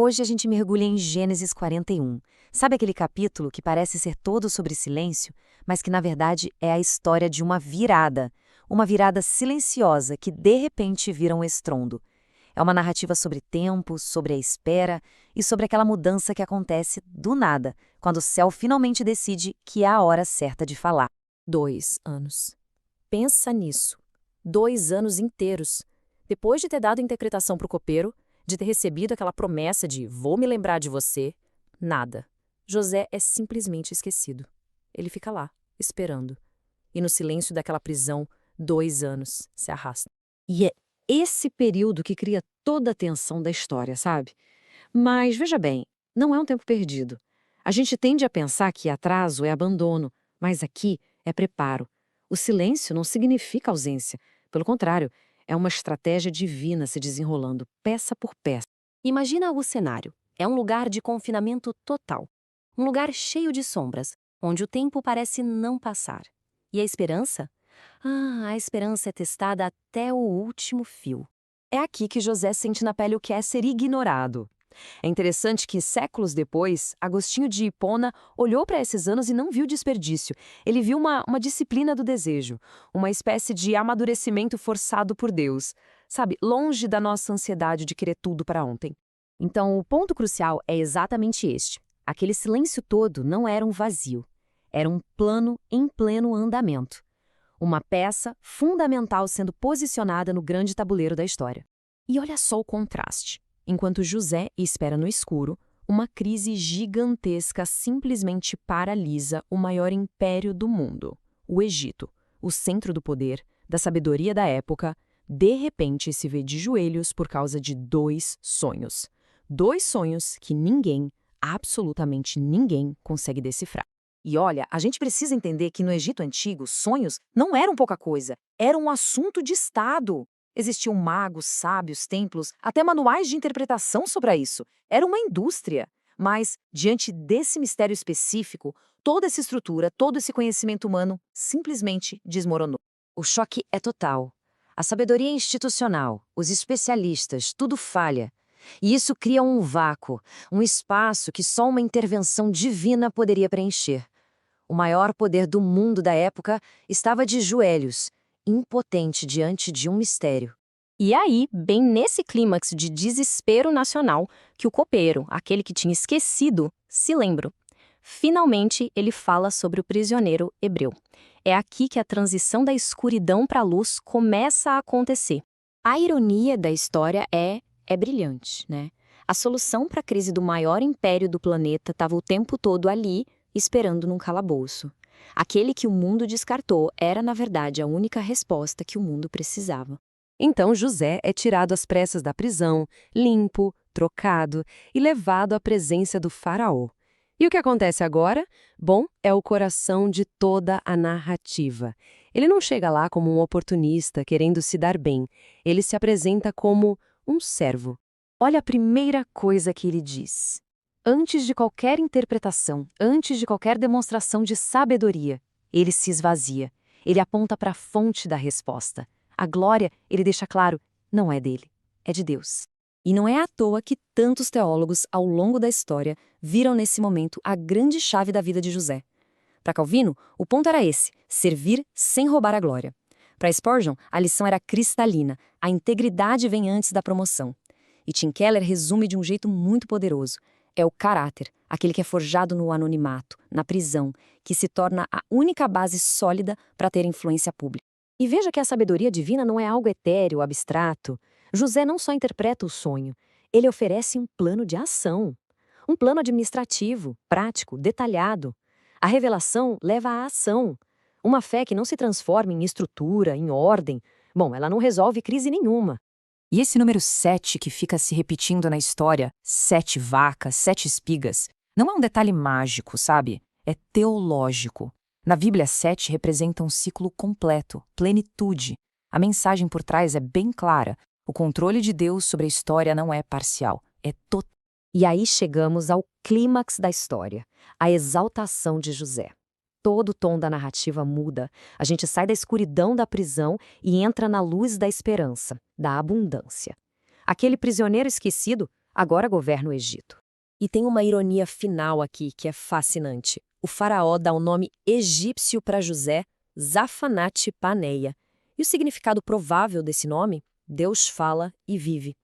Hoje a gente mergulha em Gênesis 41. Sabe aquele capítulo que parece ser todo sobre silêncio, mas que na verdade é a história de uma virada silenciosa que de repente vira um estrondo. É uma narrativa sobre tempo, sobre a espera e sobre aquela mudança que acontece do nada, quando o céu finalmente decide que é a hora certa de falar. 2 anos. Pensa nisso. 2 anos inteiros. Depois de ter dado interpretação para o copeiro, de ter recebido aquela promessa de vou me lembrar de você, nada. José é simplesmente esquecido. Ele fica lá, esperando. E no silêncio daquela prisão, 2 anos se arrastam. E é esse período que cria toda a tensão da história, sabe? Mas, veja bem, não é um tempo perdido. A gente tende a pensar que atraso é abandono, mas aqui é preparo. O silêncio não significa ausência. Pelo contrário, é uma estratégia divina se desenrolando, peça por peça. Imagina o cenário. É um lugar de confinamento total. Um lugar cheio de sombras, onde o tempo parece não passar. E a esperança? A esperança é testada até o último fio. É aqui que José sente na pele o que é ser ignorado. É interessante que, séculos depois, Agostinho de Hipona olhou para esses anos e não viu desperdício. Ele viu uma disciplina do desejo, uma espécie de amadurecimento forçado por Deus, sabe, longe da nossa ansiedade de querer tudo para ontem. Então, o ponto crucial é exatamente este. Aquele silêncio todo não era um vazio. Era um plano em pleno andamento. Uma peça fundamental sendo posicionada no grande tabuleiro da história. E olha só o contraste. Enquanto José espera no escuro, uma crise gigantesca simplesmente paralisa o maior império do mundo, o Egito, o centro do poder, da sabedoria da época, de repente se vê de joelhos por causa de 2 sonhos. 2 sonhos que ninguém, absolutamente ninguém, consegue decifrar. E olha, a gente precisa entender que no Egito Antigo, sonhos não eram pouca coisa, eram um assunto de Estado. Existiam magos, sábios, templos, até manuais de interpretação sobre isso. Era uma indústria. Mas, diante desse mistério específico, toda essa estrutura, todo esse conhecimento humano simplesmente desmoronou. O choque é total. A sabedoria institucional, os especialistas, tudo falha. E isso cria um vácuo, um espaço que só uma intervenção divina poderia preencher. O maior poder do mundo da época estava de joelhos, impotente diante de um mistério. E aí, bem nesse clímax de desespero nacional, que o copeiro, aquele que tinha esquecido, se lembra. Finalmente, ele fala sobre o prisioneiro hebreu. É aqui que a transição da escuridão para a luz começa a acontecer. A ironia da história é brilhante, né? A solução para a crise do maior império do planeta estava o tempo todo ali, esperando num calabouço. Aquele que o mundo descartou era, na verdade, a única resposta que o mundo precisava. Então José é tirado às pressas da prisão, limpo, trocado e levado à presença do faraó. E o que acontece agora? Bom, é o coração de toda a narrativa. Ele não chega lá como um oportunista querendo se dar bem. Ele se apresenta como um servo. Olha a primeira coisa que ele diz. Antes de qualquer interpretação, antes de qualquer demonstração de sabedoria, ele se esvazia. Ele aponta para a fonte da resposta. A glória, ele deixa claro, não é dele, é de Deus. E não é à toa que tantos teólogos, ao longo da história, viram nesse momento a grande chave da vida de José. Para Calvino, o ponto era esse, servir sem roubar a glória. Para Spurgeon, a lição era cristalina, a integridade vem antes da promoção. E Tim Keller resume de um jeito muito poderoso. É o caráter, aquele que é forjado no anonimato, na prisão, que se torna a única base sólida para ter influência pública. E veja que a sabedoria divina não é algo etéreo, abstrato. José não só interpreta o sonho, ele oferece um plano de ação. Um plano administrativo, prático, detalhado. A revelação leva à ação. Uma fé que não se transforma em estrutura, em ordem. Bom, ela não resolve crise nenhuma. E esse número 7 que fica se repetindo na história, 7 vacas, 7 espigas, não é um detalhe mágico, sabe? É teológico. Na Bíblia, 7 representa um ciclo completo, plenitude. A mensagem por trás é bem clara. O controle de Deus sobre a história não é parcial, é total. E aí chegamos ao clímax da história, a exaltação de José. Todo o tom da narrativa muda. A gente sai da escuridão da prisão e entra na luz da esperança, da abundância. Aquele prisioneiro esquecido, Agora governa o Egito. E tem uma ironia final aqui que é fascinante. O faraó dá o nome egípcio para José, Zafanate Paneia. E o significado provável desse nome? Deus fala e vive.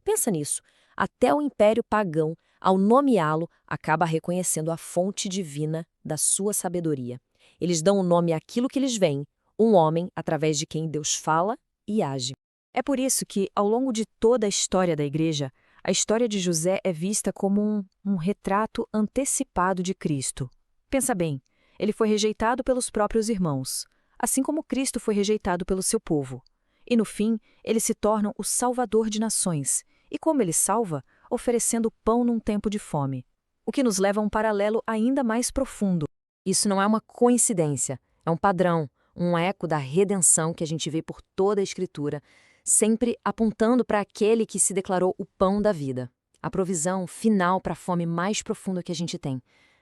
Pensa nisso. Até o Império Pagão, ao nomeá-lo, acaba reconhecendo a fonte divina da sua sabedoria. Eles dão o nome àquilo que eles veem, um homem através de quem Deus fala e age. É por isso que, ao longo de toda a história da Igreja, a história de José é vista como um retrato antecipado de Cristo. Pensa bem, ele foi rejeitado pelos próprios irmãos, assim como Cristo foi rejeitado pelo seu povo. E no fim, eles se tornam o Salvador de nações. E como ele salva? Oferecendo pão num tempo de fome. O que nos leva a um paralelo ainda mais profundo. Isso não é uma coincidência, é um padrão, um eco da redenção que a gente vê por toda a Escritura, sempre apontando para aquele que se declarou o pão da vida, a provisão final para a fome mais profunda que a gente tem,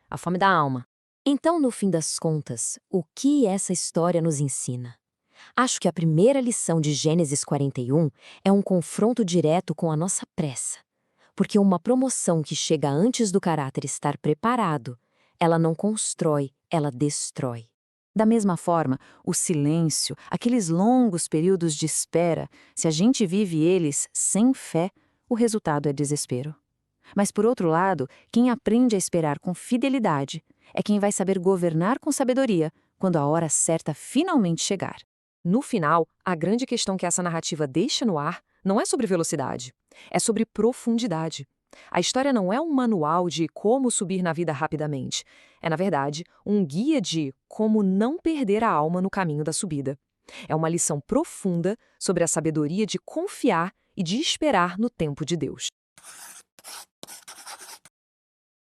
a fome da alma. Então, no fim das contas, o que essa história nos ensina? Acho que a primeira lição de Gênesis 41 é um confronto direto com a nossa pressa. Porque uma promoção que chega antes do caráter estar preparado, ela não constrói, ela destrói. Da mesma forma, o silêncio, aqueles longos períodos de espera, se a gente vive eles sem fé, o resultado é desespero. Mas, por outro lado, quem aprende a esperar com fidelidade é quem vai saber governar com sabedoria quando a hora certa finalmente chegar. No final, a grande questão que essa narrativa deixa no ar não é sobre velocidade, é sobre profundidade. A história não é um manual de como subir na vida rapidamente. É, na verdade, um guia de como não perder a alma no caminho da subida. É uma lição profunda sobre a sabedoria de confiar e de esperar no tempo de Deus.